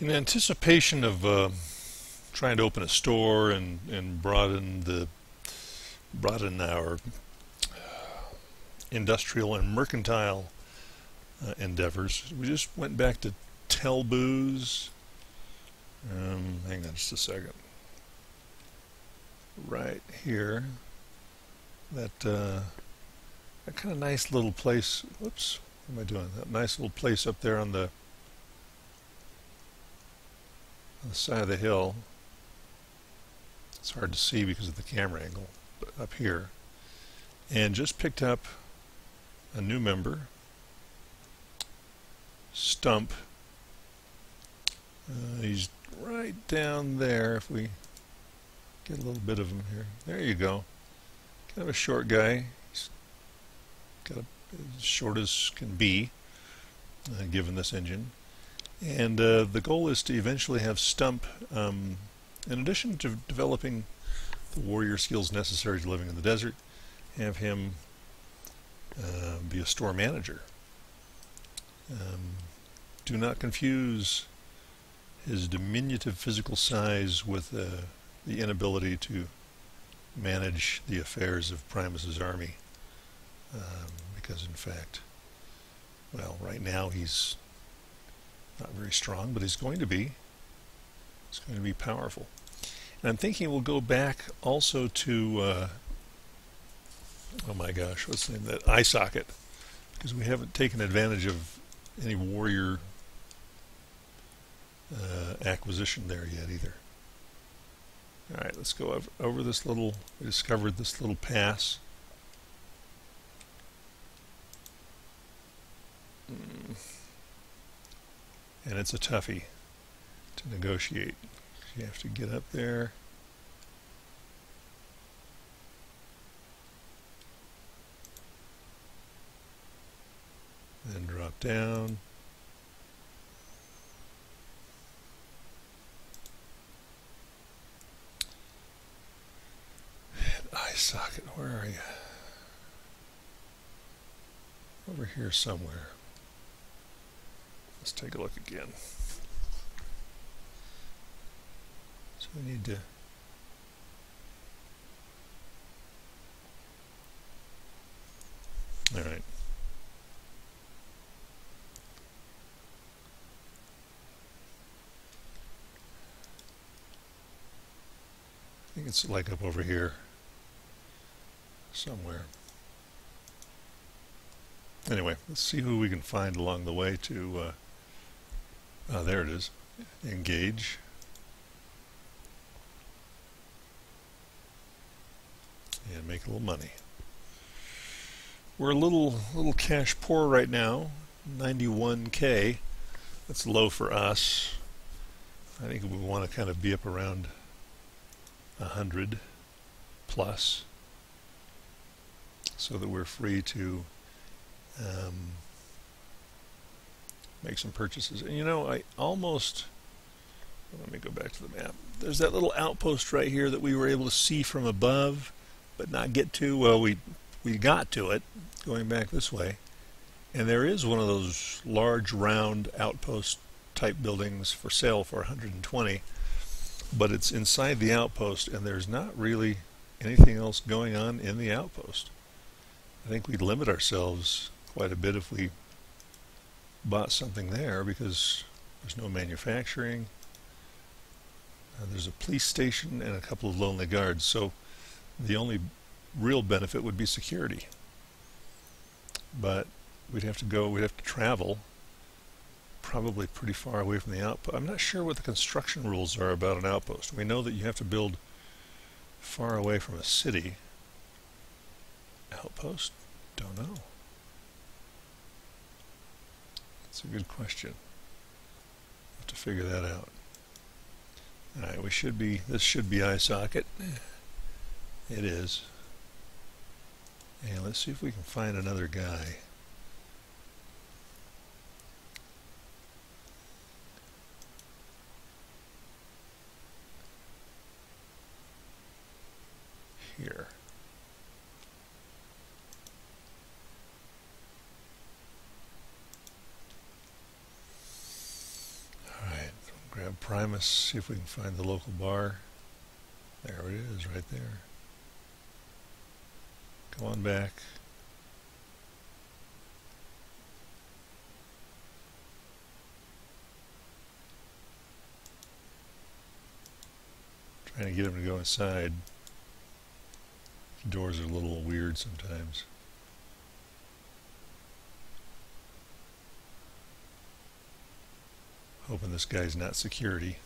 In anticipation of trying to open a store and broaden our industrial and mercantile endeavors, we just went back to Tell Booze. Hang on just a second. Right here, that kind of nice little place. Whoops, what am I doing? That nice little place up there on the side of the hill. It's hard to see because of the camera angle, but up here. And just picked up a new member, Stump. He's right down there. If we get a little bit of him here. There you go. Kind of a short guy. He's got as short as can be, given this engine. And the goal is to eventually have Stump, in addition to developing the warrior skills necessary to living in the desert, have him be a store manager. Do not confuse his diminutive physical size with the inability to manage the affairs of Primus's army, because in fact, well, right now he's not very strong, but he's going to be. It's going to be powerful. And I'm thinking we'll go back also to, oh my gosh, what's the name of that? Eye socket, because we haven't taken advantage of any warrior acquisition there yet either. Alright, let's go over this little, we discovered this little pass. And it's a toughie to negotiate. You have to get up there. Then drop down. Eye socket, where are you? Over here somewhere. Let's take a look again. So we need to all right. I think it's like up over here somewhere. Anyway, let's see who we can find along the way to there it is. Engage. And make a little money. We're a little cash poor right now. 91K. That's low for us. I think we want to kind of be up around 100 plus, so that we're free to make some purchases. And you know, I almost, let me go back to the map. There's that little outpost right here that we were able to see from above but not get to. Well, we got to it going back this way, and there is one of those large round outpost type buildings for sale for 120, but it's inside the outpost and there's not really anything else going on in the outpost. I think we'd limit ourselves quite a bit if we bought something there, because there's no manufacturing. There's a police station and a couple of lonely guards, so the only real benefit would be security. But we'd have to travel probably pretty far away from the outpost. I'm not sure what the construction rules are about an outpost. We know that you have to build far away from a city. Outpost? Don't know. That's a good question. Have to figure that out. Alright, this should be eye socket. It is. And let's see if we can find another guy. Here. Grab Primus, see if we can find the local bar. There it is, right there. Come on back. Trying to get him to go inside. The doors are a little weird sometimes. Hoping this guy's not security.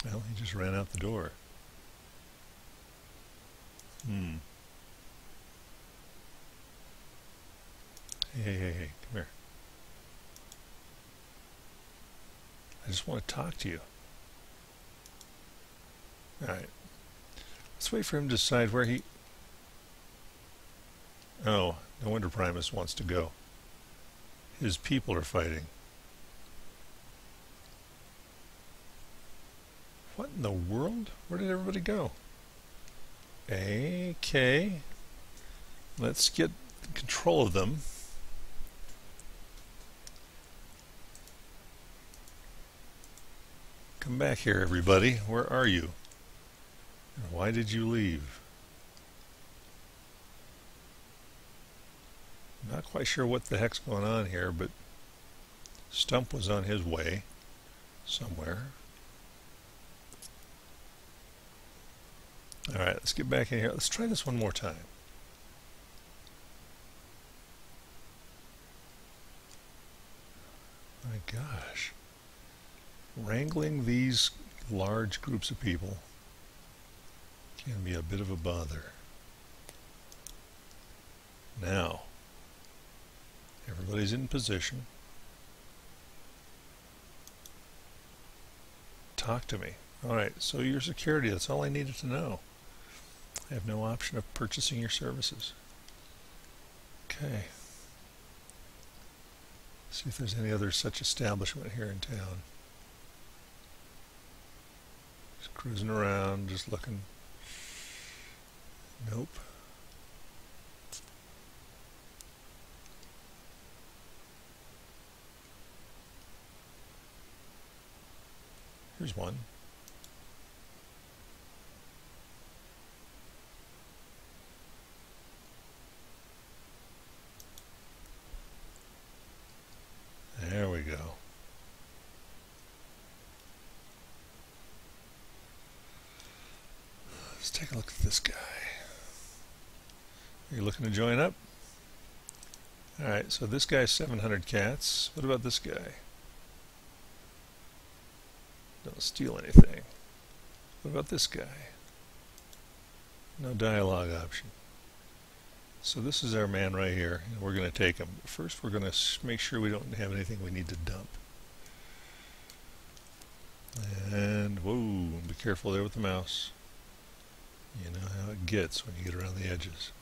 Well, he just ran out the door. Hey, hey, come here. I just want to talk to you. Alright. Let's wait for him to decide where he... Oh, no wonder Primus wants to go. His people are fighting. What in the world? Where did everybody go? Okay. Let's get control of them. Come back here, everybody. Where are you? And why did you leave? Not quite sure what the heck's going on here, but Stump was on his way somewhere. Alright, let's get back in here. Let's try this one more time. My gosh. Wrangling these large groups of people can be a bit of a bother. Now, everybody's in position. Talk to me. Alright, so your security, that's all I needed to know. I have no option of purchasing your services. Okay. See if there's any other such establishment here in town. Just cruising around, just looking. Nope. Here's one. There we go. Let's take a look at this guy. Are you looking to join up? Alright, so this guy's 700 cats. What about this guy? Don't steal anything. What about this guy? No dialogue option. So this is our man right here, and we're going to take him. First we're going to make sure we don't have anything we need to dump. And, whoa, be careful there with the mouse. You know how it gets when you get around the edges.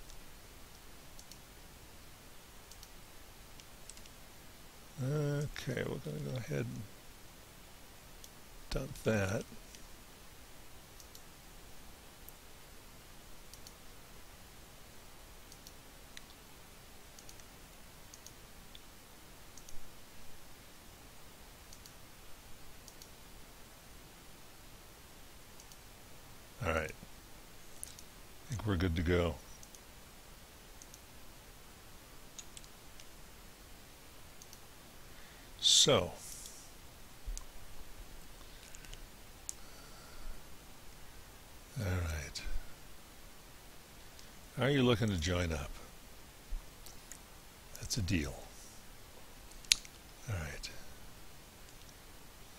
Okay, we're going to go ahead and dump that. Alright, I think we're good to go. So, alright, are you looking to join up? That's a deal. Alright,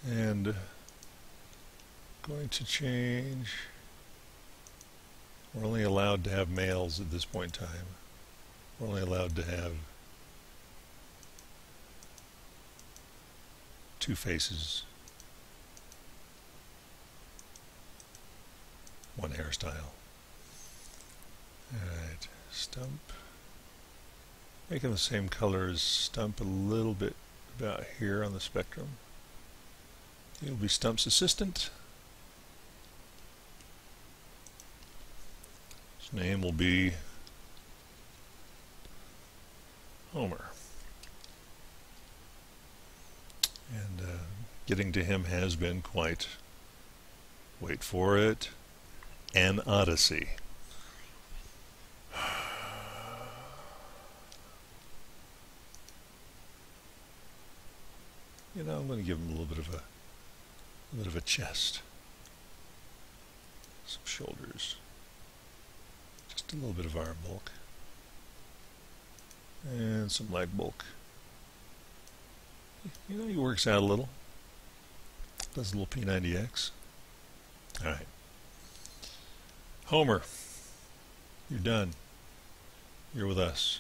and going to change. We're only allowed to have males at this point in time. We're only allowed to have 2 faces, 1 hairstyle. Alright, Stump. Making the same color as Stump, a little bit about here on the spectrum. He'll be Stump's assistant. His name will be Homer. Getting to him has been quite, wait for it, an odyssey. You know, I'm going to give him a little bit of a chest, some shoulders, just a little bit of arm bulk, and some leg bulk. You know, he works out a little. Does a little P90X. All right. Homer, you're done. You're with us.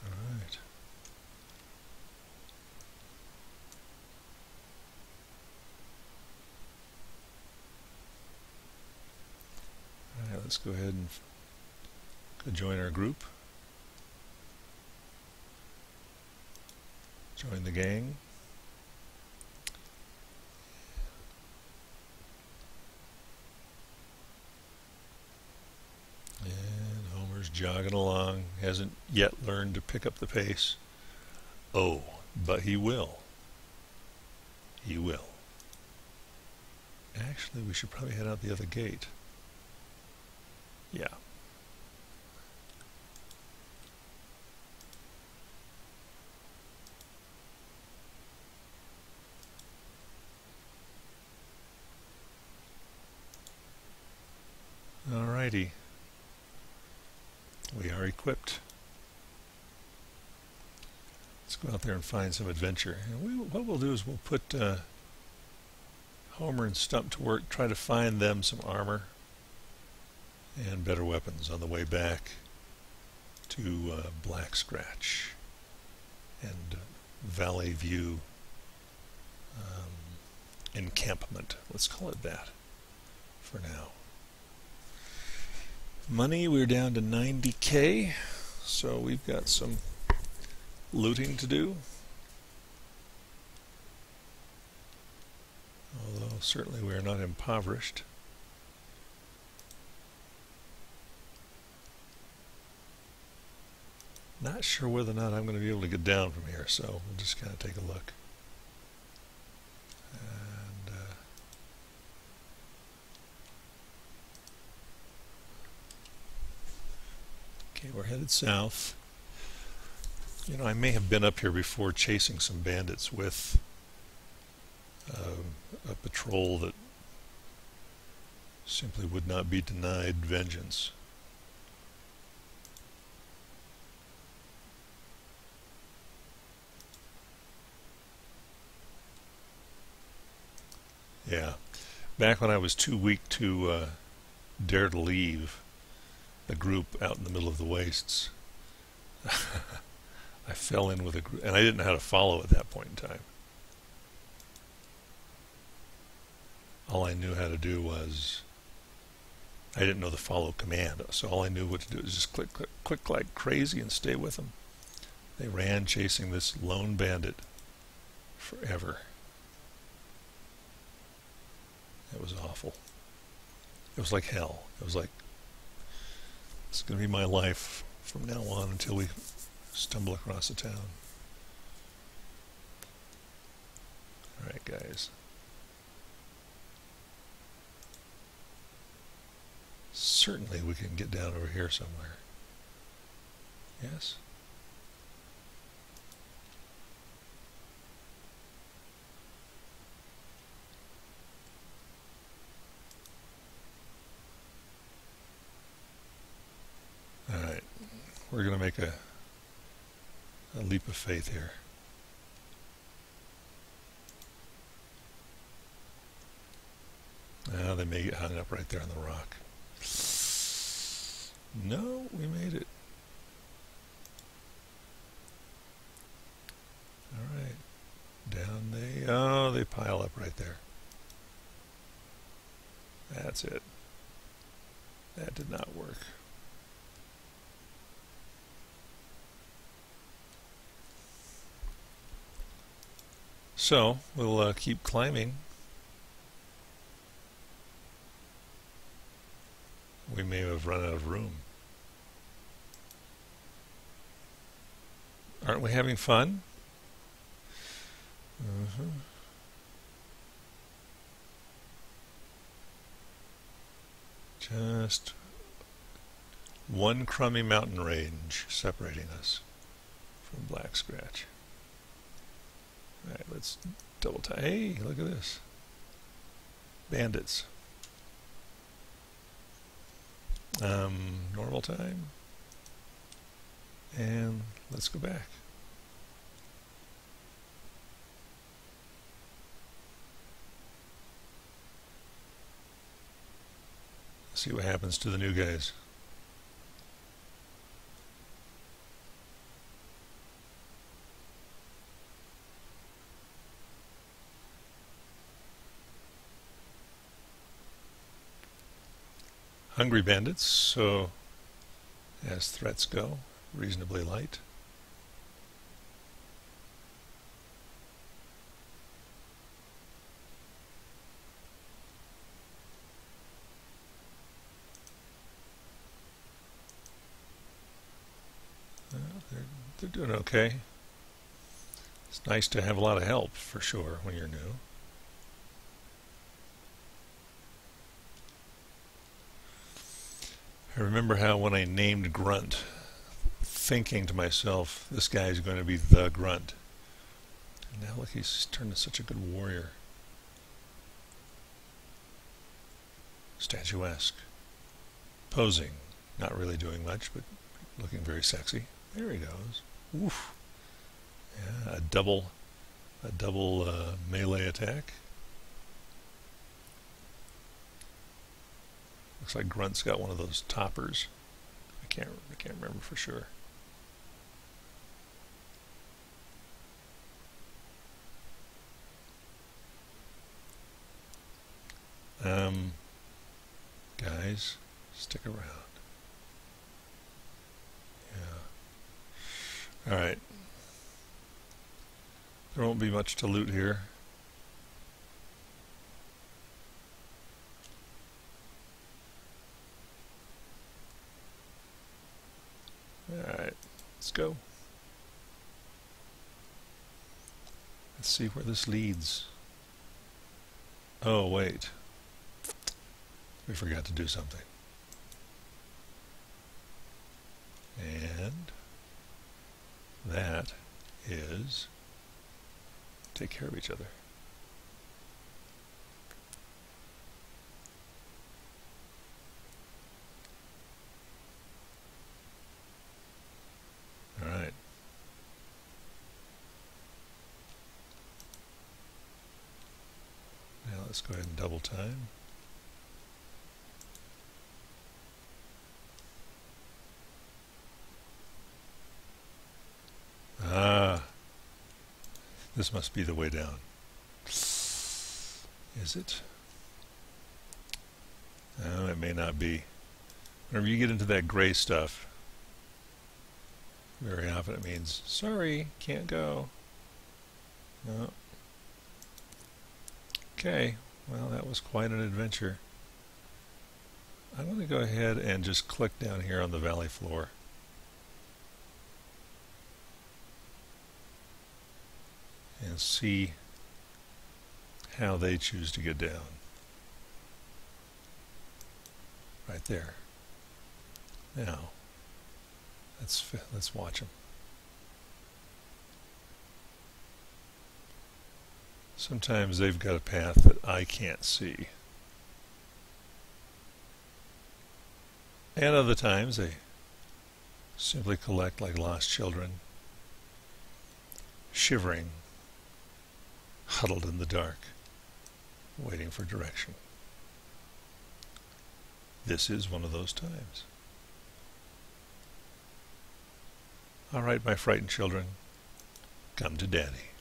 All right. All right, let's go ahead and join our group. Join the gang. And Homer's jogging along, hasn't yet learned to pick up the pace. Oh, but he will. He will. Actually, we should probably head out the other gate. Yeah. Alrighty. We are equipped. Let's go out there and find some adventure. And what we'll do is we'll put Homer and Stump to work, try to find them some armor and better weapons on the way back to Black Scratch and Valley View encampment. Let's call it that for now. Money, we're down to 90K, so we've got some looting to do. Although certainly we are not impoverished. Not sure whether or not I'm going to be able to get down from here, so we'll just kind of take a look. And okay, we're headed south. You know, I may have been up here before chasing some bandits with a patrol that simply would not be denied vengeance. Yeah, back when I was too weak to dare to leave the group out in the middle of the wastes, I fell in with a group, and I didn't know how to follow at that point in time. All I knew how to do was, I didn't know the follow command, so all I knew what to do was just click, click, click like crazy and stay with them. They ran chasing this lone bandit forever. It was awful. It was like hell. It was like, it's going to be my life from now on until we stumble across the town. Alright, guys. Certainly we can get down over here somewhere. Yes? Alright, we're going to make a leap of faith here. Now they may get hung up right there on the rock. No, we made it. Alright, down they pile up right there. That's it. That did not work. So, we'll keep climbing. We may have run out of room. Aren't we having fun? Just one crummy mountain range separating us from Black Scratch. Alright, let's double tie. Hey, look at this. Bandits. Normal time. And let's go back. See what happens to the new guys. Hungry bandits, so as threats go, reasonably light. They're doing okay. It's nice to have a lot of help, for sure, when you're new. I remember how when I named Grunt, thinking to myself, this guy's going to be the Grunt. And now look, he's turned into such a good warrior. Statuesque. Posing. Not really doing much, but looking very sexy. There he goes. Oof. Yeah, a double melee attack. Looks like Grunt's got one of those toppers. I can't remember for sure. Guys, stick around. Yeah. All right. There won't be much to loot here. Alright, let's go. Let's see where this leads. Oh, wait. We forgot to do something. And that is take care of each other. All right. Now let's go ahead and double time. Ah, this must be the way down. Is it? No, it may not be. Whenever you get into that gray stuff, very often it means, sorry, can't go. No. Okay, well, that was quite an adventure. I'm going to go ahead and just click down here on the valley floor. And see how they choose to get down. Right there. Now, let's watch them. Sometimes they've got a path that I can't see. And other times they simply collect like lost children, shivering, huddled in the dark, waiting for direction. This is one of those times. All right, my frightened children, come to Daddy.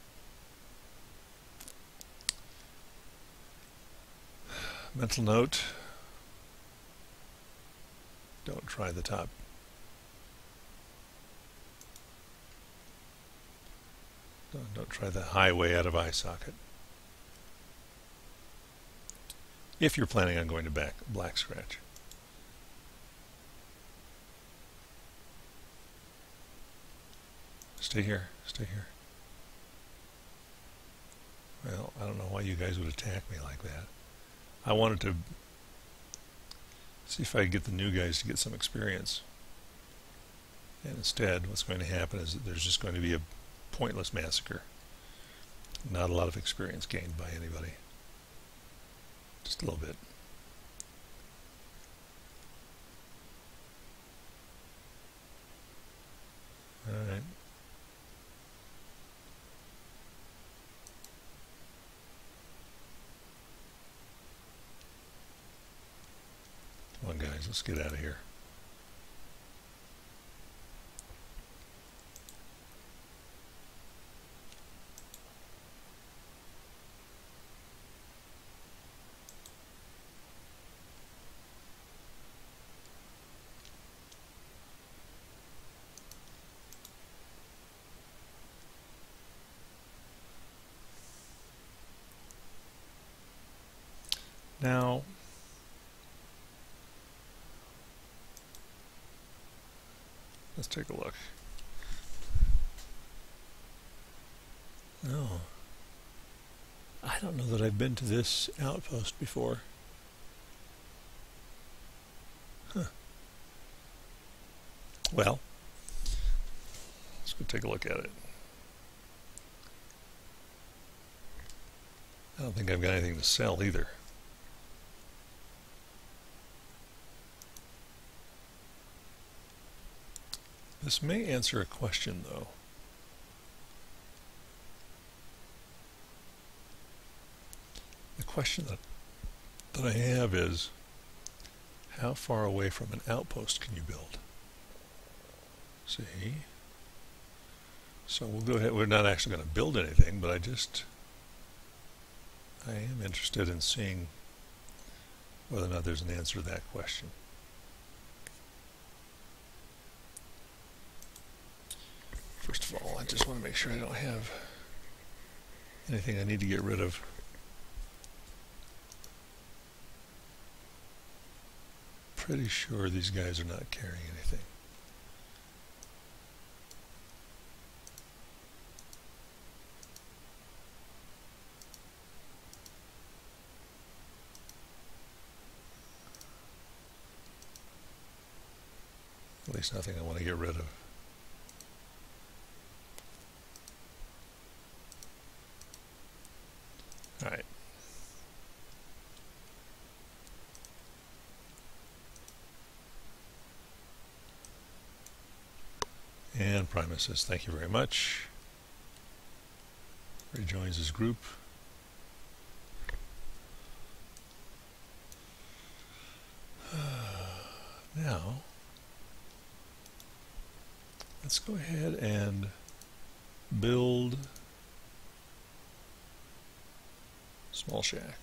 Mental note, don't try the top. Don't try the highway out of eye socket. If you're planning on going to Black Scratch. Stay here, stay here. Well, I don't know why you guys would attack me like that. I wanted to See if I can get the new guys to get some experience. And instead, what's going to happen is that there's just going to be a pointless massacre. Not a lot of experience gained by anybody. Just a little bit. Alright. Come on, guys, let's get out of here. Now, let's take a look. Oh, I don't know that I've been to this outpost before. Huh. Well, let's go take a look at it. I don't think I've got anything to sell either. This may answer a question, though. The question that I have is, how far away from an outpost can you build? See? So we'll go ahead. We're not actually going to build anything, but I am interested in seeing whether or not there's an answer to that question. First of all, I just want to make sure I don't have anything I need to get rid of. Pretty sure these guys are not carrying anything. At least nothing I want to get rid of. All right. And Primus says, thank you very much. Rejoins his group. Now, let's go ahead and build small shack.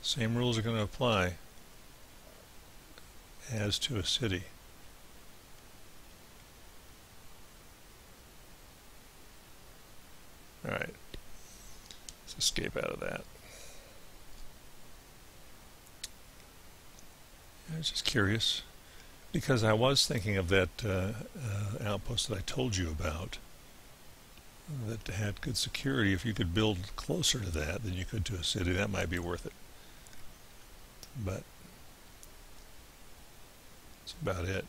Same rules are going to apply as to a city. Alright, let's escape out of that. I was just curious, because I was thinking of that outpost that I told you about that had good security. If you could build closer to that than you could to a city, that might be worth it. But that's about it.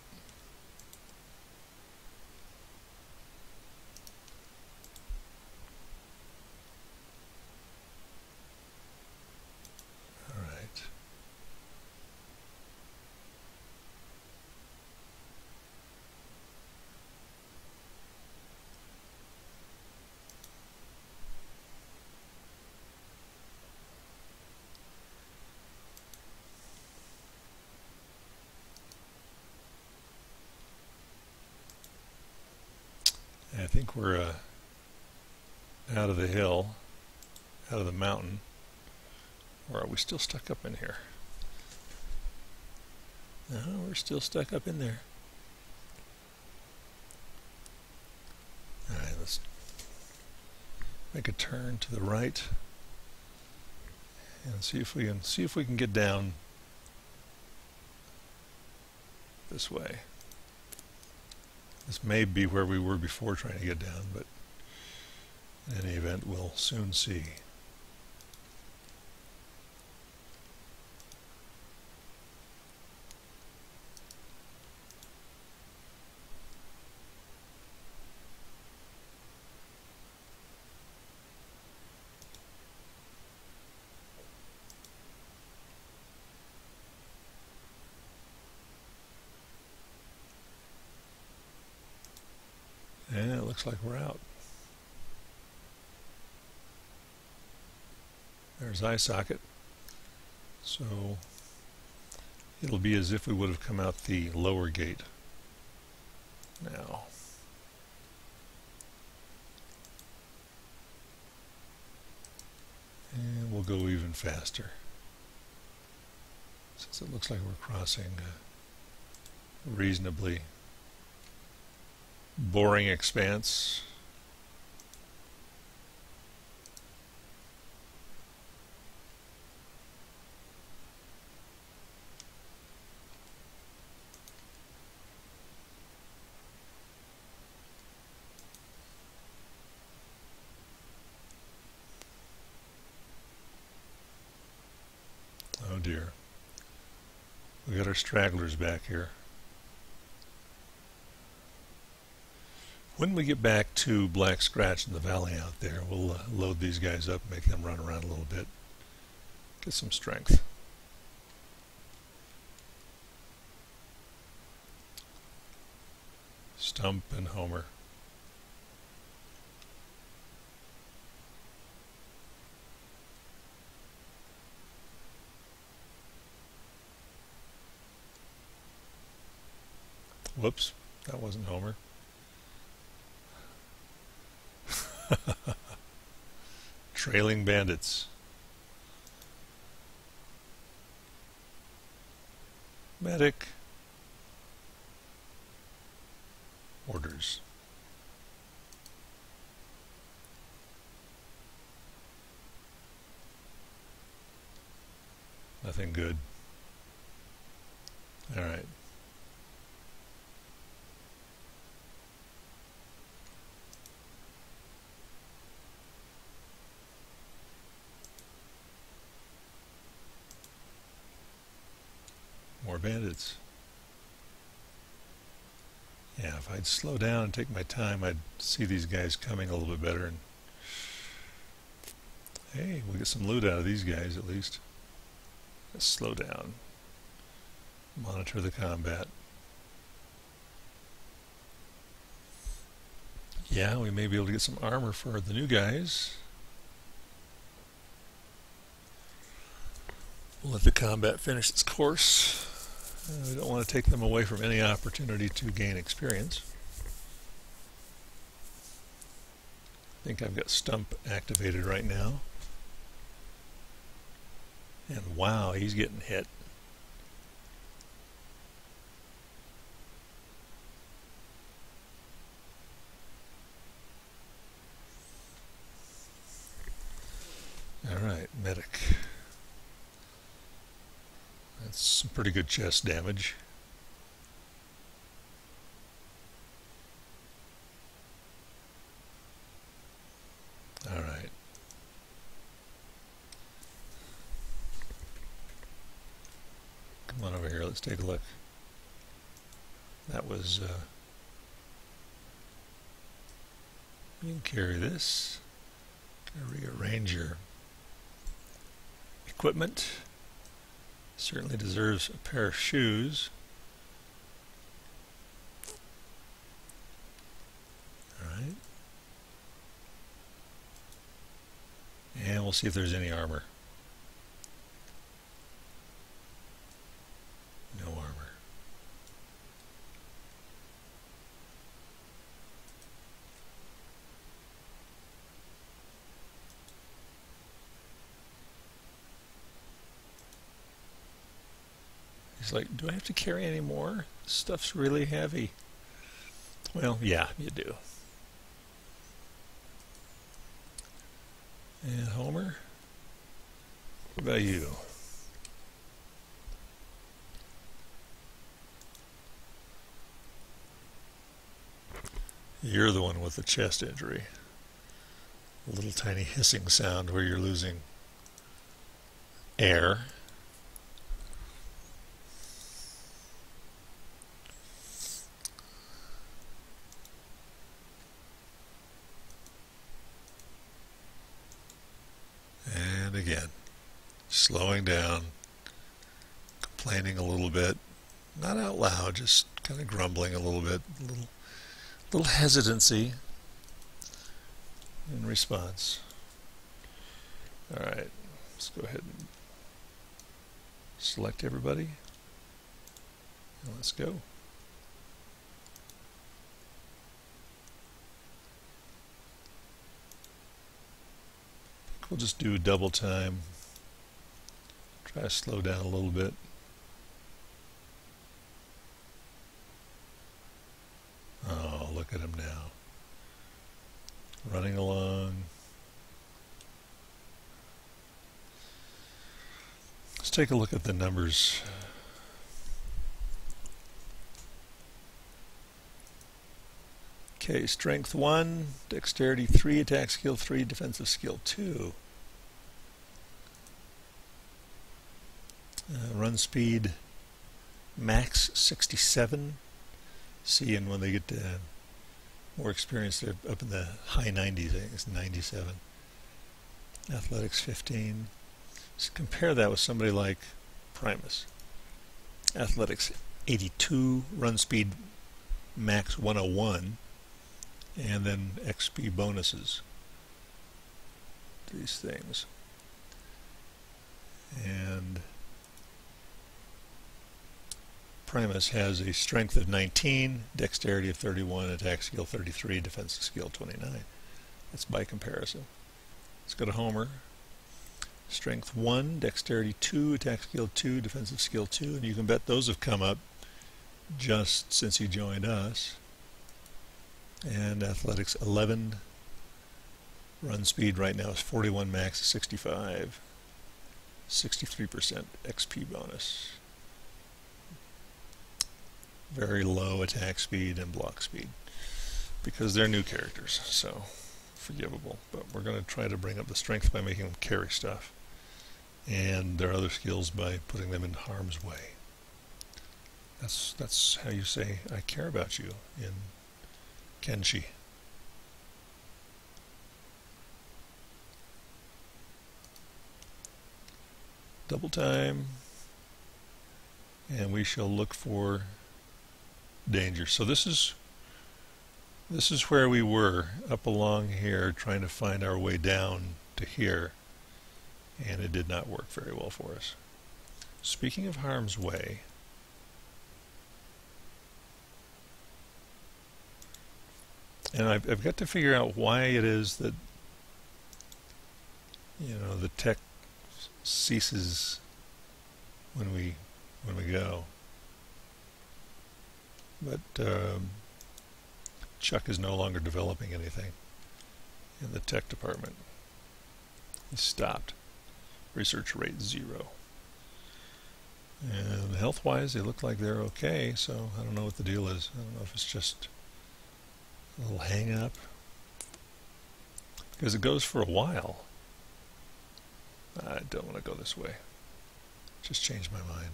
All right. I think we're out of the hill, out of the mountain, or are we still stuck up in here? No, we're still stuck up in there. Alright, let's make a turn to the right and see if we can get down this way. This may be where we were before trying to get down, but In any event, we'll soon see. And it looks like we're out. There's eye socket. So it'll be as if we would have come out the lower gate now. And we'll go even faster, since it looks like we're crossing a reasonably boring expanse. Oh dear. We got our stragglers back here. When we get back to Black Scratch in the valley out there, we'll load these guys up, make them run around a little bit, get some strength. Stump and Homer. Whoops, that wasn't Homer. Trailing bandits. Medic. Orders. Nothing good. All right. More bandits. Yeah, if I'd slow down and take my time, I'd see these guys coming a little bit better. And hey, we'll get some loot out of these guys at least. Let's slow down. Monitor the combat. Yeah, we may be able to get some armor for the new guys. We'll let the combat finish its course. We don't want to take them away from any opportunity to gain experience. I think I've got Stump activated right now. And wow, he's getting hit. Alright, medic. That's some pretty good chest damage. Alright. Come on over here, let's take a look. That was, you can carry this. Rearrange your equipment. Certainly deserves a pair of shoes. Alright. And we'll see if there's any armor. No armor. He's like, do I have to carry any more? This stuff's really heavy. Well, yeah, you do. And Homer, what about you? You're the one with the chest injury. a little tiny hissing sound where you're losing air. And again, slowing down, complaining a little bit, not out loud, just kind of grumbling a little bit, a little hesitancy in response. All right, let's go ahead and select everybody. And let's go. We'll just do double time. Try to slow down a little bit. Oh, look at him now. Running along. Let's take a look at the numbers. Okay, strength 1, dexterity 3, attack skill 3, defensive skill 2. Run speed max 67. See, and when they get more experience, they're up in the high 90s. I think it's 97. Athletics 15. So compare that with somebody like Primus. Athletics 82, run speed max 101, and then XP bonuses to these things. And Primus has a strength of 19, dexterity of 31, attack skill 33, defensive skill 29. That's by comparison. Let's go to Homer. Strength 1, dexterity 2, attack skill 2, defensive skill 2, and you can bet those have come up just since he joined us. And athletics 11, run speed right now is 41, max 65, 63% XP bonus. Very low attack speed and block speed because they're new characters, so forgivable. But we're going to try to bring up the strength by making them carry stuff, and their other skills by putting them in harm's way. That's how you say I care about you in Kenshi. Double time, and we shall look for danger. So this is where we were, up along here, trying to find our way down to here, and it did not work very well for us. Speaking of harm's way, and I've got to figure out why it is that, you know, the tech ceases when we go. But Chuck is no longer developing anything in the tech department. He stopped. Research rate 0. And health-wise, they look like they're okay, so I don't know what the deal is. I don't know if it's just a little hang-up. Because it goes for a while. I don't want to go this way. Just changed my mind.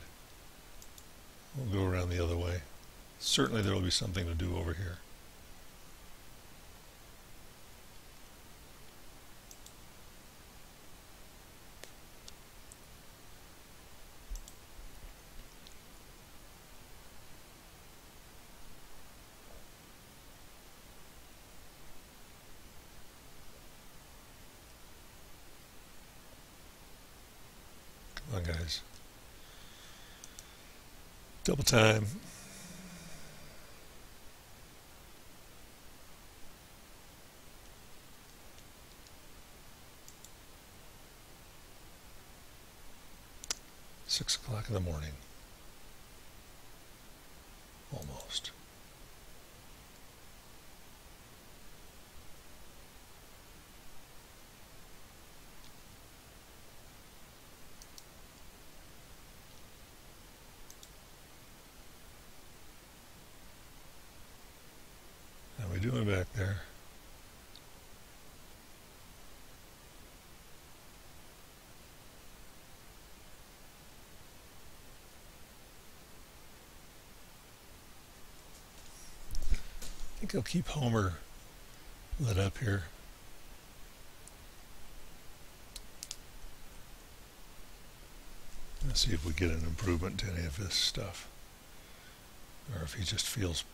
We'll go around the other way. Certainly there will be something to do over here. Come on, guys. Double time. Six o'clock in the morning. Almost. How are we doing back there? think I'll keep Homer lit up here. Let's see if we get an improvement to any of this stuff, or if he just feels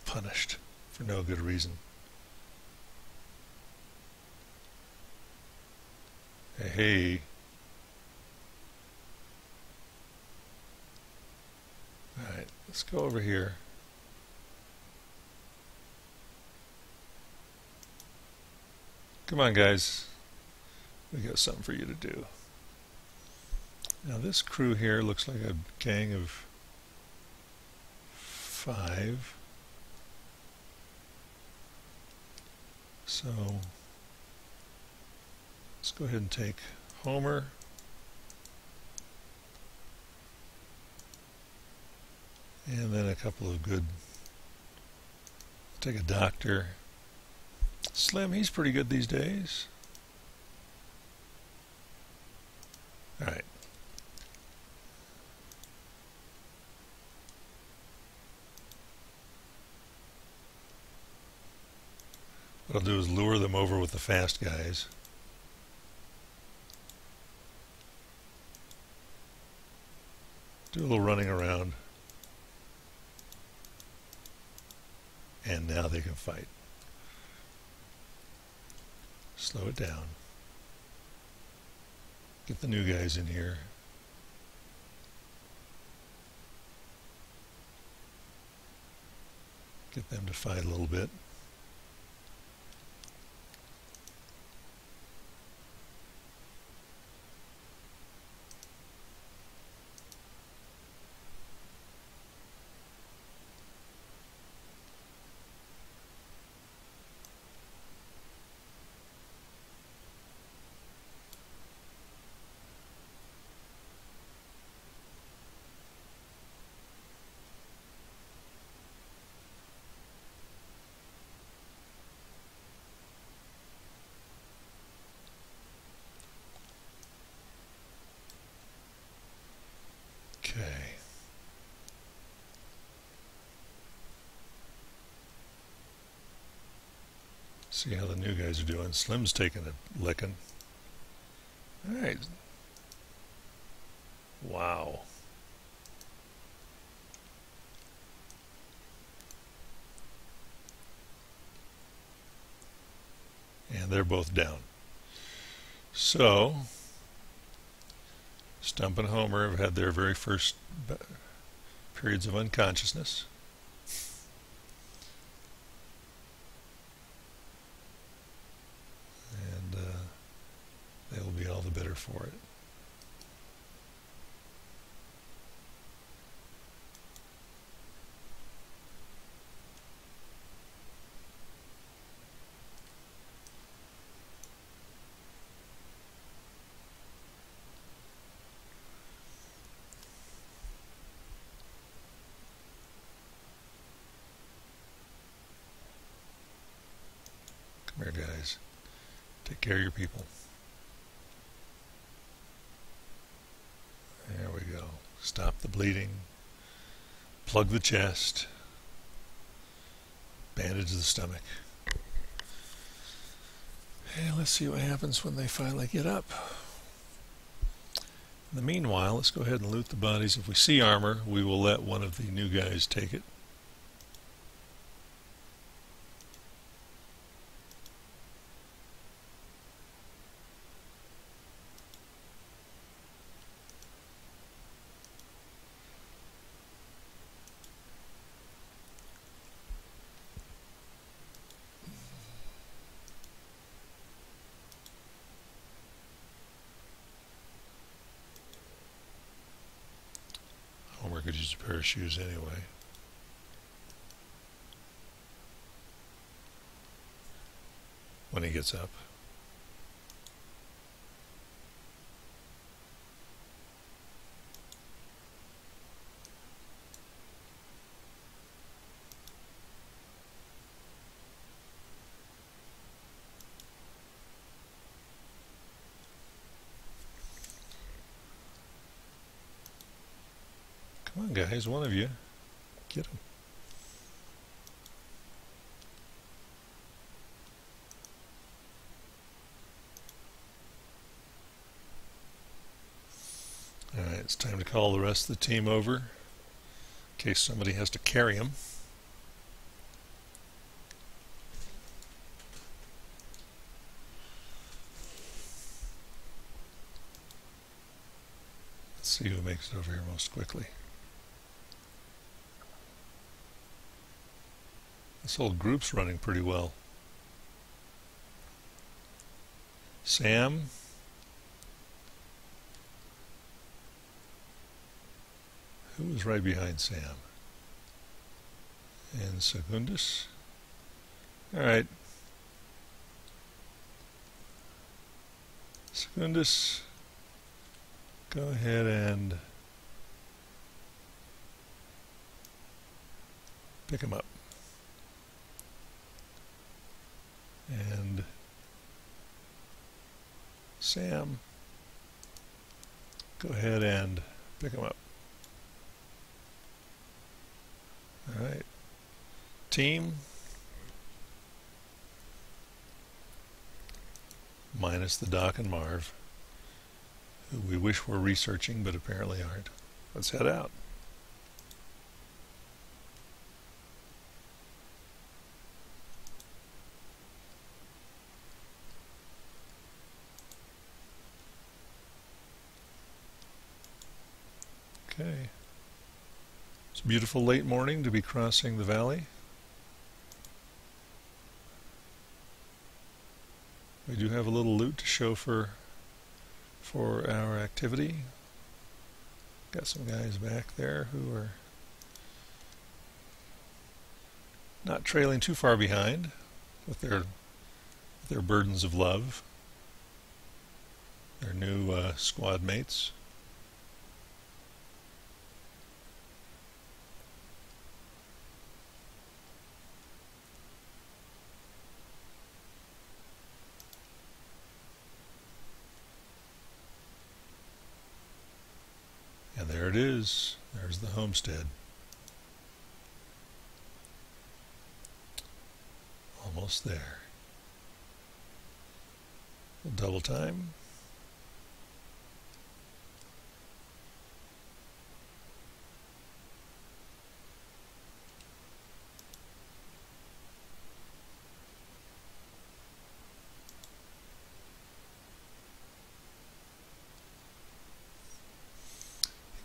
punished for no good reason. Hey. Alright, let's go over here. Come on, guys. We got something for you to do. Now this crew here looks like a gang of 5. So let's go ahead and take Homer. And then a couple of good, take a doctor. Slim, he's pretty good these days. Alright. What I'll do is lure them over with the fast guys. Do a little running around. And now they can fight. Slow it down. Get the new guys in here. Get them to fight a little bit. Okay. See how the new guys are doing. Slim's taking a licking. Alright. Wow. And they're both down. So Stump and Homer have had their very first periods of unconsciousness. And they will be all the better for it. Come here, guys. Take care of your people. There we go. Stop the bleeding. Plug the chest. Bandage the stomach. And let's see what happens when they finally get up. In the meanwhile, let's go ahead and loot the bodies. If we see armor, we will let one of the new guys take it. Homer could use a pair of shoes anyway. When he gets up. Come on, guys, one of you. Get him. It's time to call the rest of the team over in case somebody has to carry them. Let's see who makes it over here most quickly. This whole group's running pretty well. Sam. Who was right behind Sam? And Secundus. All right. Secundus, go ahead and pick him up. And Sam, go ahead and pick him up. All right. Team, minus the Doc and Marv, who we wish were researching but apparently aren't. Let's head out. Okay. It's a beautiful late morning to be crossing the valley. We do have a little loot to show for our activity. Got some guys back there who are not trailing too far behind with their burdens of love. Their new squad mates. And there it is. There's the homestead. Almost there. We'll double time.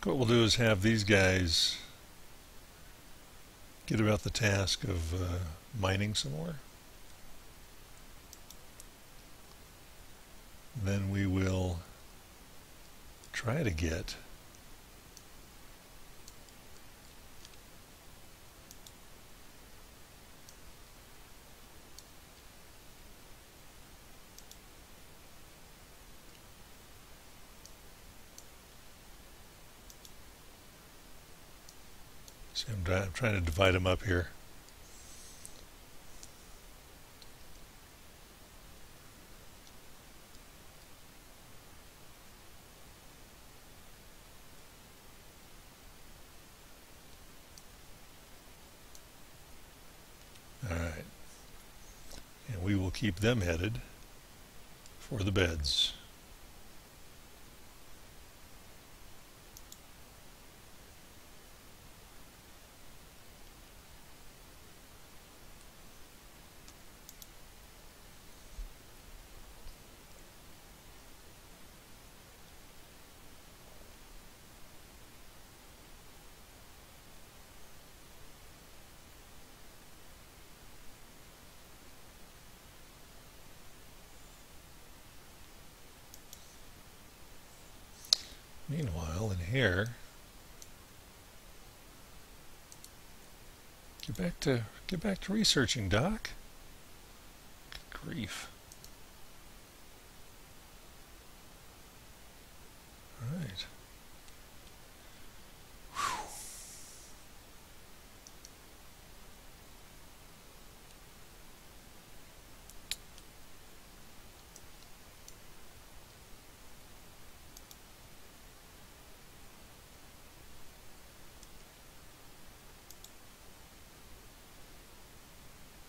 What we'll do is have these guys get about the task of mining some more. Then we will try to get see, I'm trying to divide them up here. All right. And we will keep them headed for the beds. Meanwhile, in here, get back to researching, Doc. Good grief. All right. Whew.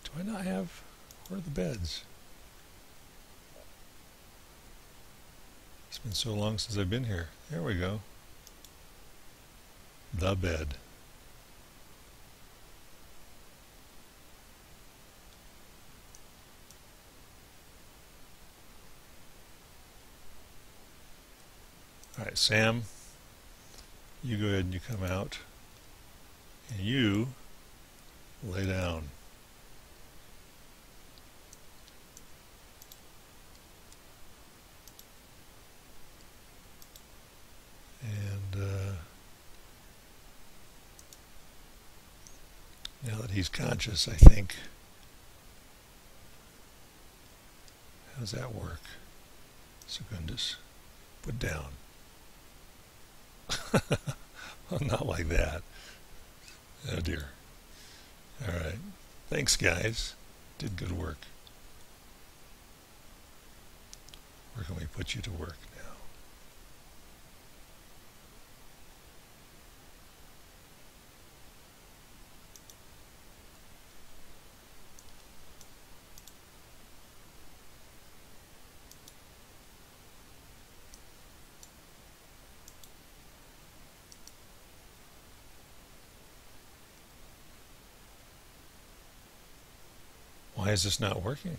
Do I not have, where are the beds? It's been so long since I've been here. There we go. the bed. Alright, Sam, you go ahead and you come out, and you lay down. And now that he's conscious, I think, how does that work? Secundus, put down. Well, not like that. Oh dear. Alright. Thanks, guys. Did good work. Where can we put you to work now? Why is this not working?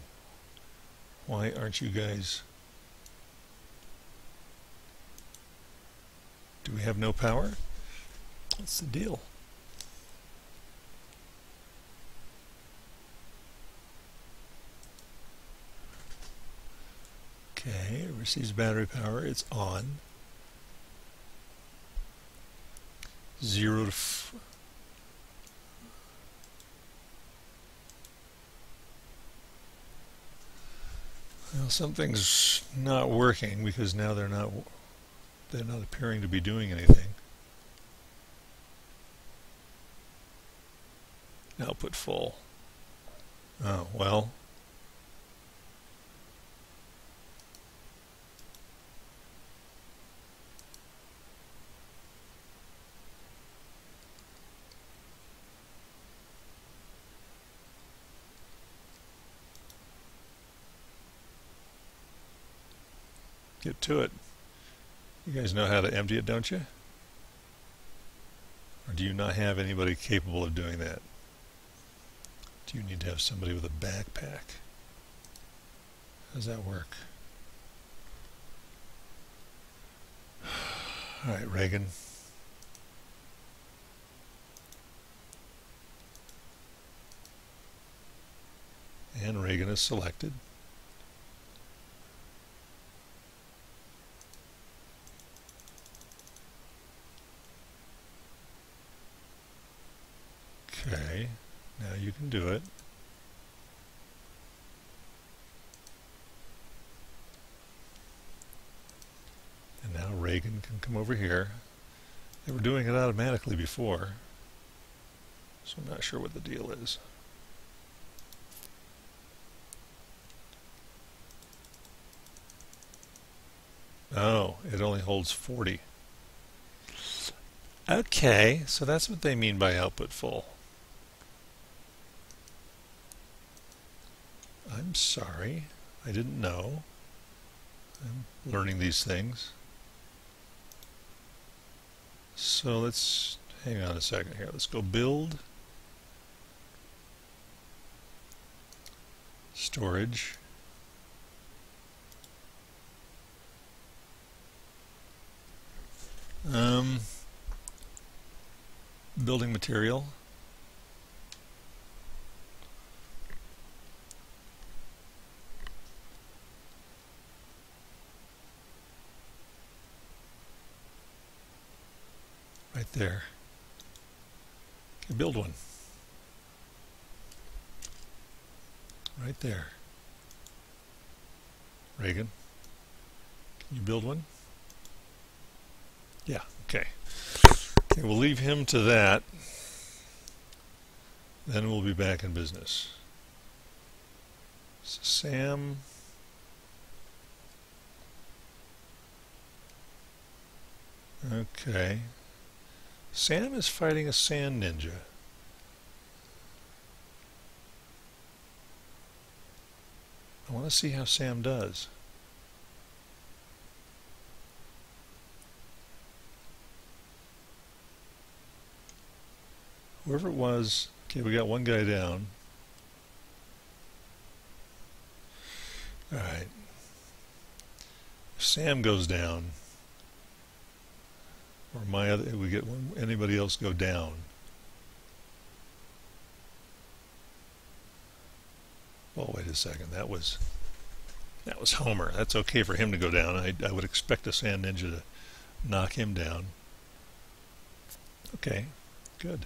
Why aren't you guys... Do we have no power? What's the deal? Okay, it receives battery power. It's on. 0 to... Well, something's not working because now they're not appearing to be doing anything. Output full. Oh, well. Get to it. You guys know how to empty it, don't you? Or do you not have anybody capable of doing that? Do you need to have somebody with a backpack? How does that work? Alright, Reagan. And Reagan is selected. Okay, now you can do it. And now Reagan can come over here. They were doing it automatically before, so I'm not sure what the deal is. Oh, it only holds 40. Okay, so that's what they mean by output full. I'm sorry, I didn't know. I'm learning these things. So let's hang on a second here. Let's go build. Storage. Building material. Right there. Okay, build one. Right there. Reagan, can you build one? Yeah, okay. Okay, we'll leave him to that. Then we'll be back in business. So Sam... Okay. Sam is fighting a sand ninja. I want to see how Sam does. Whoever it was, okay, we got one guy down. Alright. If Sam goes down, or we get anybody else go down. Well, wait a second. That was Homer. That's okay for him to go down. I would expect a sand ninja to knock him down. Okay, good.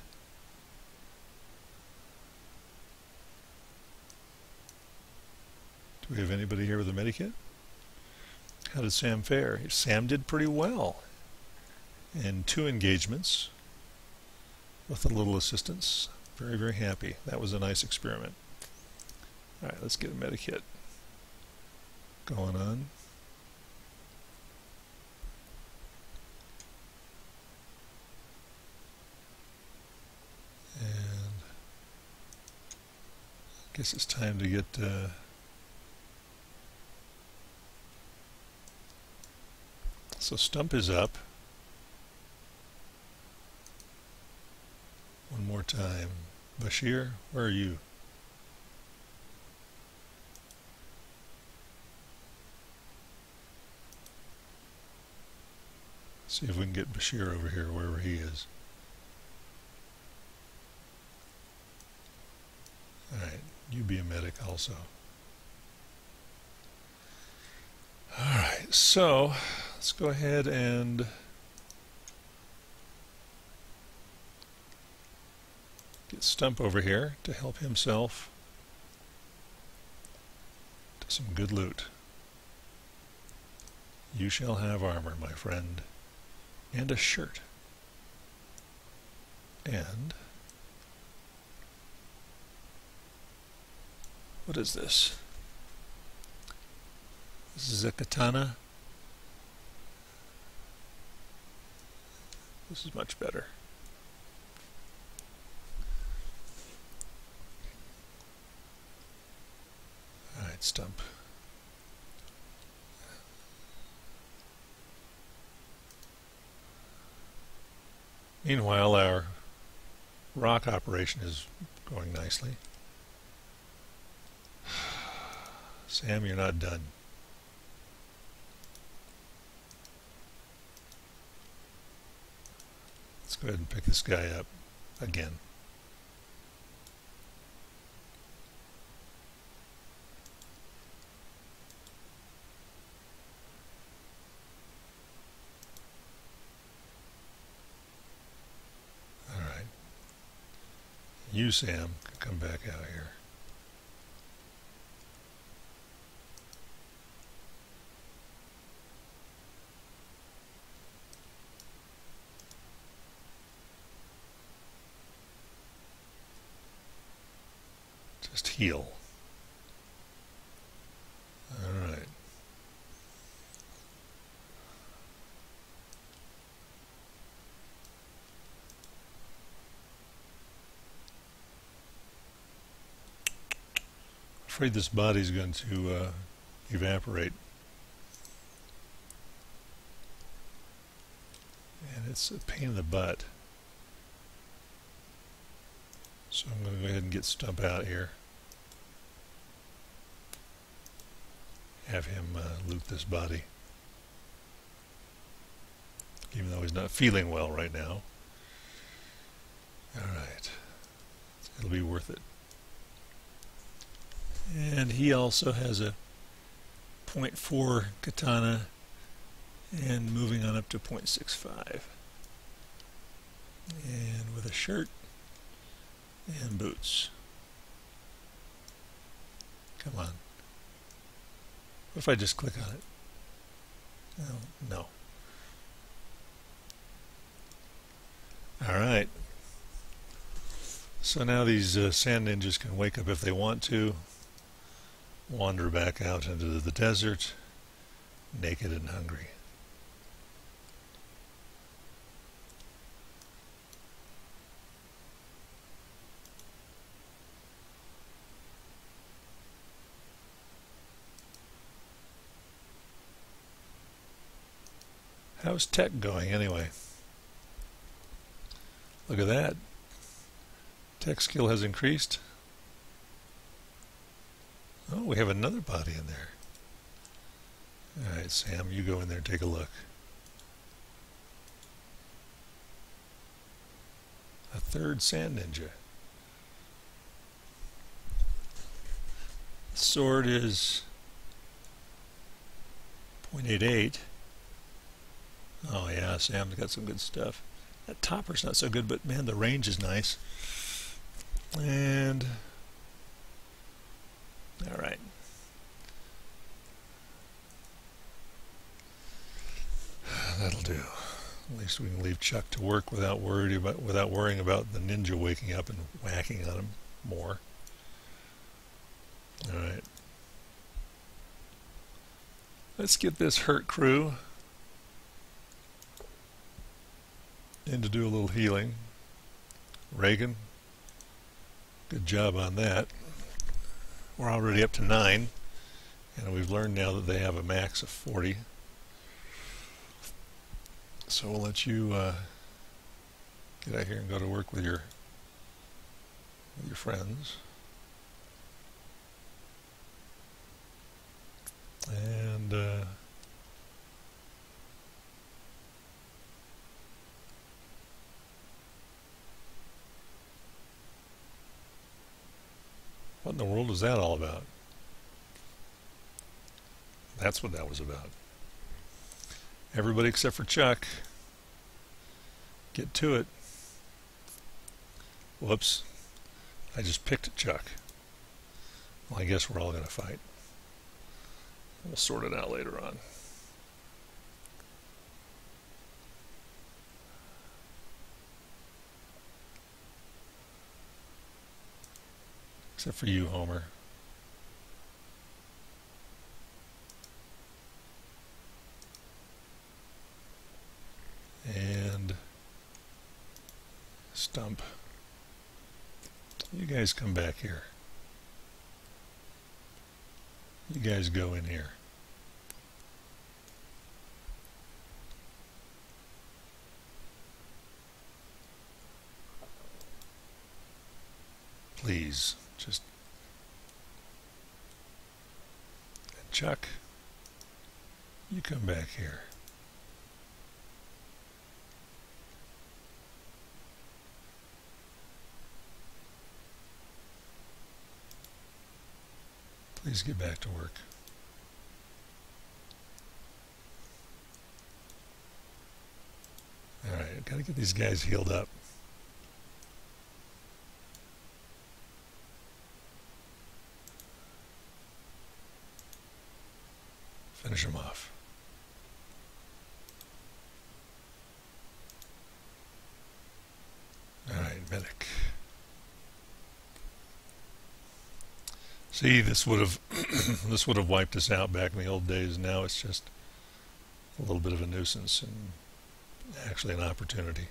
Do we have anybody here with a medikit? How did Sam fare? Sam did pretty well in 2 engagements with a little assistance. Very, very happy. That was a nice experiment. Alright, let's get a medikit going on. And I guess it's time to get so Stump is up. One more time. Bashir, where are you? See if we can get Bashir over here, wherever he is. Alright, you be a medic also. Alright, so let's go ahead and get Stump over here to help himself to some good loot. You shall have armor, my friend, and a shirt. And what is this? This is a katana. This is much better. Alright, Stump. Meanwhile, our rock operation is going nicely. Sam, you're not done. Let's go ahead and pick this guy up again. Alright. You, Sam, can come back out here. Just heal. Alright. Afraid this body's going to evaporate. And it's a pain in the butt. So I'm going to go ahead and get Stump out here. Have him loot this body. Even though he's not feeling well right now. Alright. It'll be worth it. And he also has a .4 katana and moving on up to .65. And with a shirt and boots. Come on. What if I just click on it? Oh, no. Alright. So now these sand ninjas can wake up if they want to, wander back out into the desert, naked and hungry. How's tech going anyway? Look at that. Tech skill has increased. Oh, we have another body in there. Alright, Sam, you go in there and take a look. A third sand ninja. The sword is 0.88. Oh yeah, Sam's got some good stuff. That topper's not so good, but man, the range is nice. And all right. That'll do. At least we can leave Chuck to work without worrying about the ninja waking up and whacking on him more. All right. Let's get this hurt crew in to do a little healing. Reagan, good job on that. We're already up to 9, and we've learned now that they have a max of 40. So we'll let you get out here and go to work with your friends. And what in the world was that all about? That's what that was about. Everybody except for Chuck, get to it. Whoops. I just picked Chuck. Well, I guess we're all going to fight. We'll sort it out later on. Except for you, Homer. And Stump. You guys come back here. You guys go in here. Please, just... And Chuck, you come back here. Please get back to work. Alright, I've got to get these guys healed up. Finish them off. Alright, medic. See, this would have this would have wiped us out back in the old days. Now it's just a little bit of a nuisance and actually an opportunity.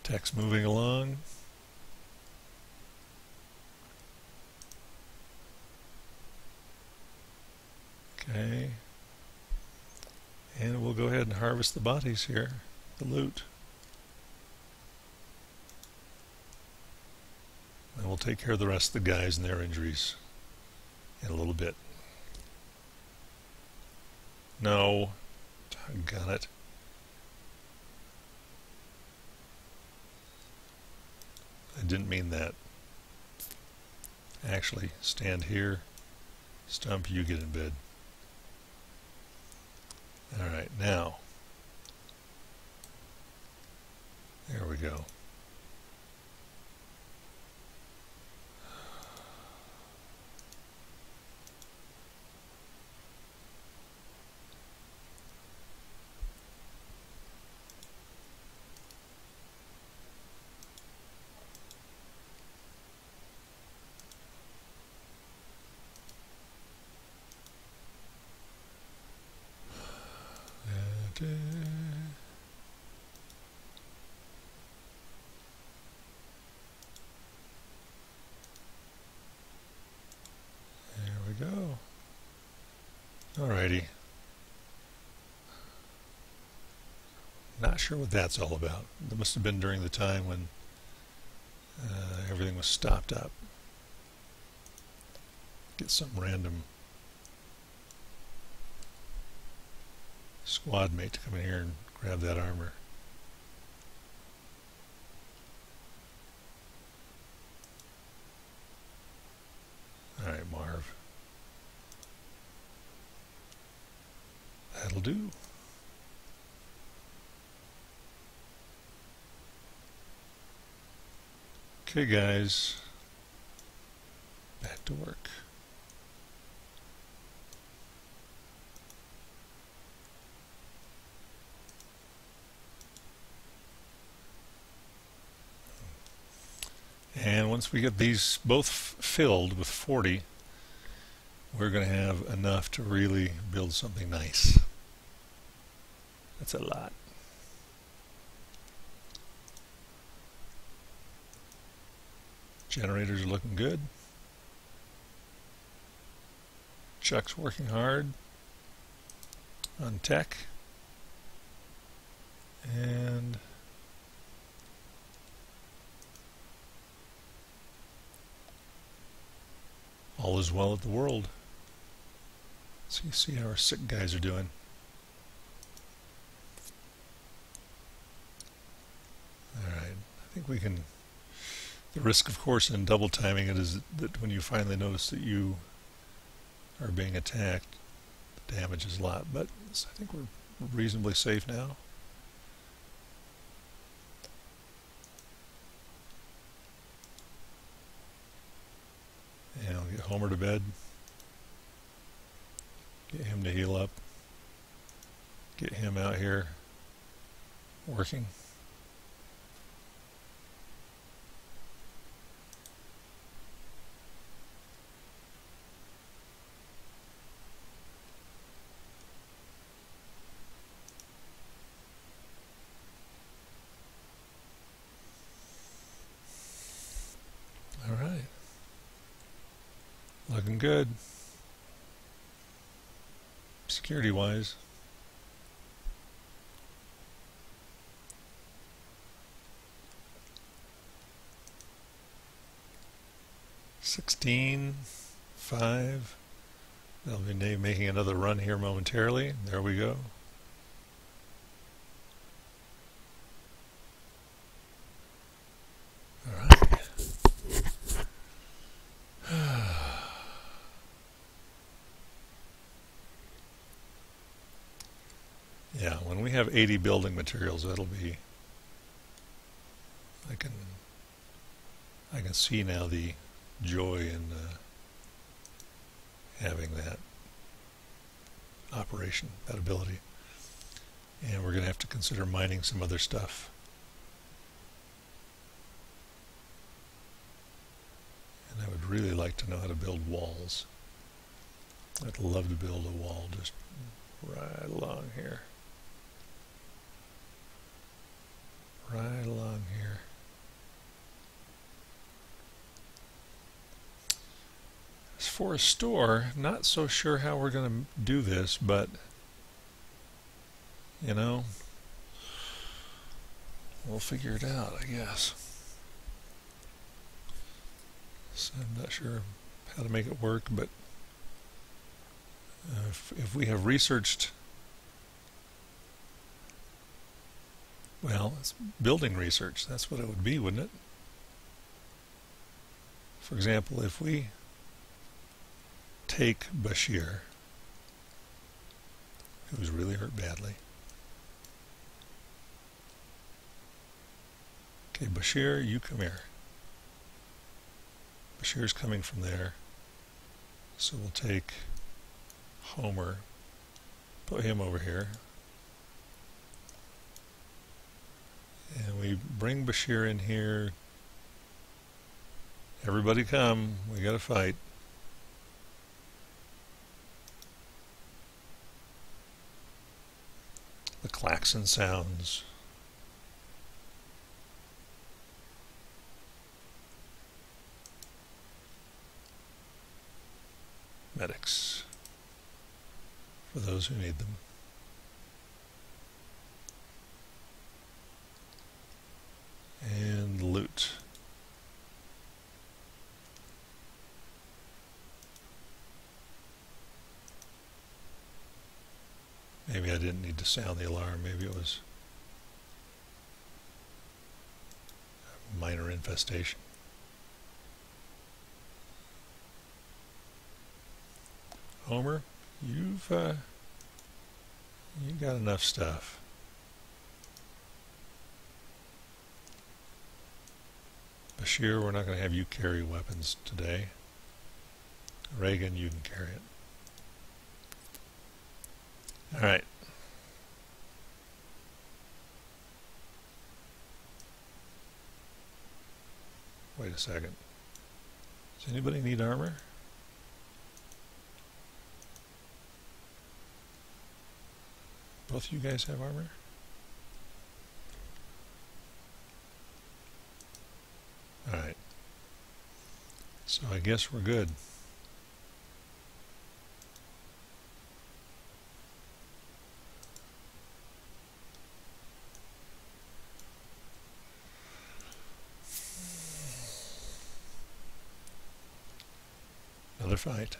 Tech's moving along. Okay. And we'll go ahead and harvest the bodies here, the loot. And we'll take care of the rest of the guys and their injuries in a little bit. No. Got it. I didn't mean that. Actually, stand here. Stump, you get in bed. Alright, now. There we go. There we go. Alrighty. Now Not sure what that's all about. That must have been during the time when everything was stopped up. Get some random squad mate to come in here and grab that armor. Alright, Marv. That'll do. Okay, guys. Back to work. And once we get these both filled with 40, we're going to have enough to really build something nice. That's a lot. Generators are looking good. Chuck's working hard on tech. And all is well at the world. So you see how our sick guys are doing. Alright, I think we can... The risk, of course, in double timing it is that when you finally notice that you are being attacked, the damage is a lot. But I think we're reasonably safe now. And I'll get Homer to bed. Get him to heal up. Get him out here working. All right. Looking good. Security wise. $16, $5. They'll be making another run here momentarily. There we go. All right. Yeah, when we have 80 building materials, that'll be... I can see now the joy in having that operation, that ability. And we're going to have to consider mining some other stuff. And I would really like to know how to build walls. I'd love to build a wall just right along here. Right along here. As for a store, not so sure how we're going to do this, but you know, we'll figure it out, I guess. So I'm not sure how to make it work, but if we have researched, well, it's building research. That's what it would be, wouldn't it? For example, if we take Bashir, who's really hurt badly. Okay, Bashir, you come here. Bashir's coming from there. So we'll take Homer, put him over here. And we bring Bashir in here. Everybody come, we gotta fight. The klaxon sounds. Medics, for those who need them. didn't need to sound the alarm. Maybe it was a minor infestation. Homer, you got enough stuff. Bashir, we're not going to have you carry weapons today. Reagan, you can carry it. All right. Wait a second. Does anybody need armor? Both of you guys have armor? Alright. So I guess we're good. Another fight.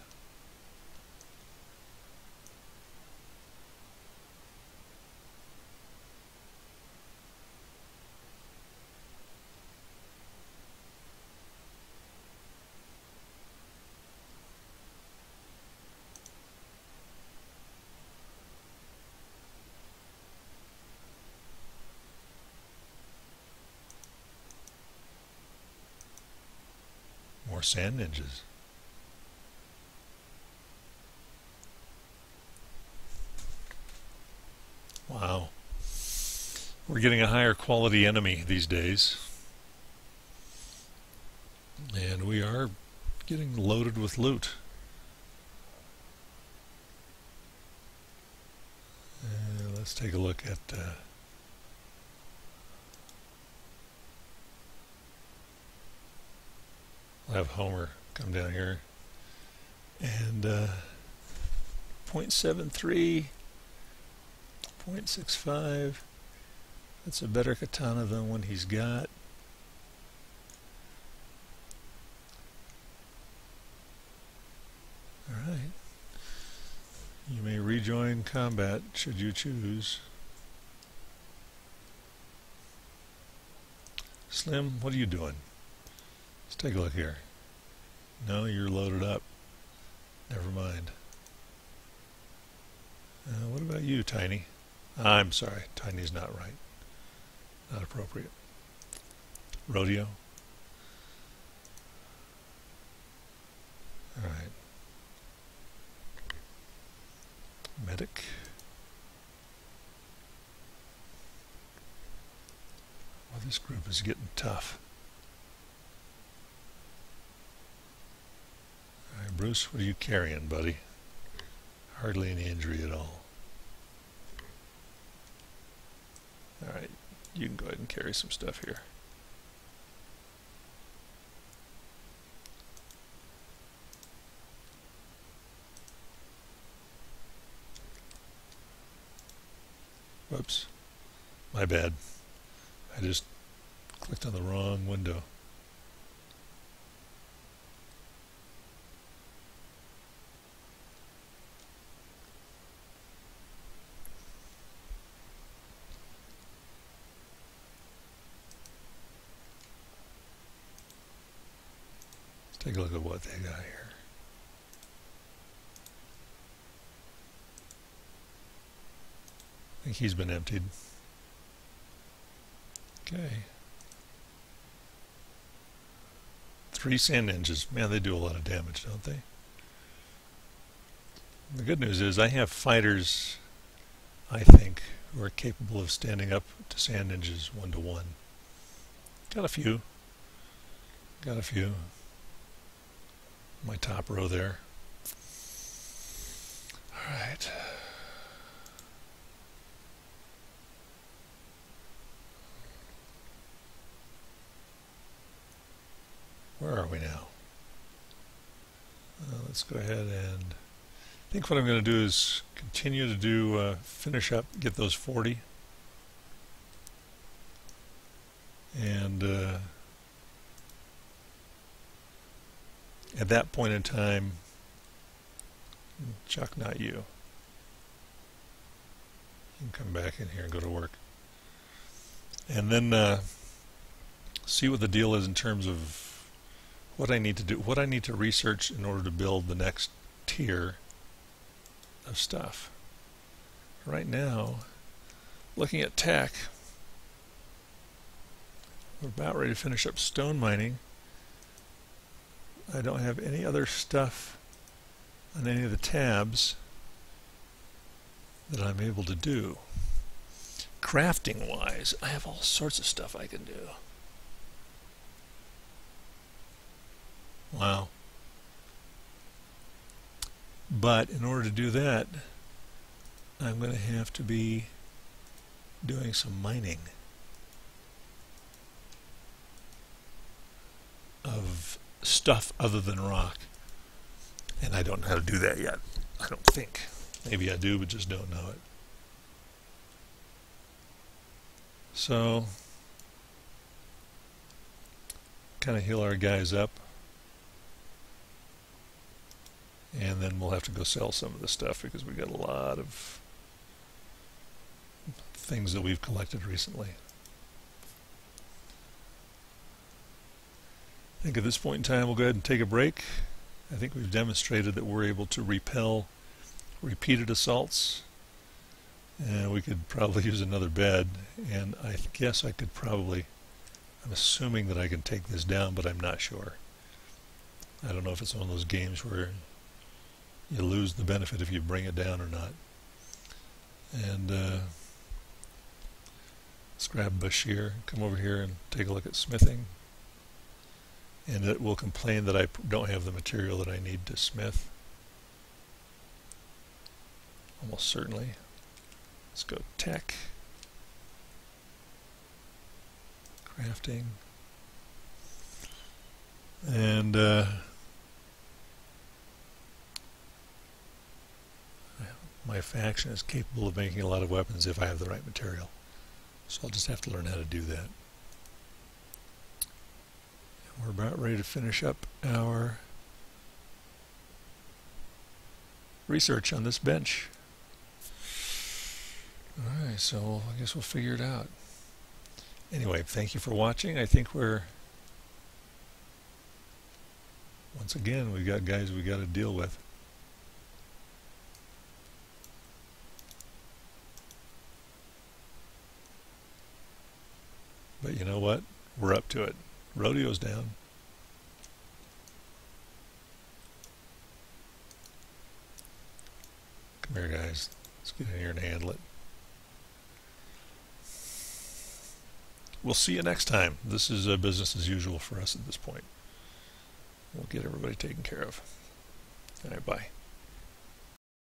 More sand ninjas. Wow. We're getting a higher quality enemy these days. And we are getting loaded with loot. Let's take a look at I'll have Homer come down here and 0.73, 0.65. That's a better katana than one he's got. Alright. You may rejoin combat should you choose. Slim, what are you doing? Let's take a look here. No, you're loaded up. Never mind. What about you, Tiny? I'm sorry, Tiny's not right. Not appropriate. Rodeo. Alright. Medic. Well, this group is getting tough. Alright, Bruce, what are you carrying, buddy? Hardly any injury at all. Alright, you can go ahead and carry some stuff here. Whoops, my bad. I just clicked on the wrong window. Let's take a look at what they got here. I think he's been emptied. Okay. 3 sand ninjas. Man, they do a lot of damage, don't they? The good news is I have fighters, I think, who are capable of standing up to sand ninjas 1-to-1. Got a few. Got a few. My top row there. Alright. Where are we now? Let's go ahead and I think what I'm going to do is continue to do finish up, get those 40, and at that point in time, Chuck, not you. and come back in here and go to work. And then see what the deal is in terms of what I need to do, what I need to research in order to build the next tier of stuff. Right now, looking at tech, we're about ready to finish up stone mining. I don't have any other stuff on any of the tabs that I'm able to do. Crafting wise, I have all sorts of stuff I can do. Wow. But in order to do that, I'm going to have to be doing some mining of stuff other than rock. And I don't know how to do that yet. I don't think. Maybe I do, but just don't know it. So, kind of heal our guys up. And then we'll have to go sell some of the stuff because we've got a lot of things that we've collected recently. I think at this point in time we'll go ahead and take a break. I think we've demonstrated that we're able to repel repeated assaults. And we could probably use another bed. And I guess I could probably, I'm assuming that I can take this down, but I'm not sure. I don't know if it's one of those games where you lose the benefit if you bring it down or not. And let's grab Bashir, come over here and take a look at smithing. And it will complain that I don't have the material that I need to smith. Almost certainly. Let's go tech. Crafting. And my faction is capable of making a lot of weapons if I have the right material. So I'll just have to learn how to do that. And we're about ready to finish up our research on this bench. Alright, so I guess we'll figure it out. Anyway, thank you for watching. I think we're, once again, we've got guys we got to deal with. But you know what? We're up to it. Rodeo's down. Come here, guys. Let's get in here and handle it. We'll see you next time. This is business as usual for us at this point. We'll get everybody taken care of. All right, bye.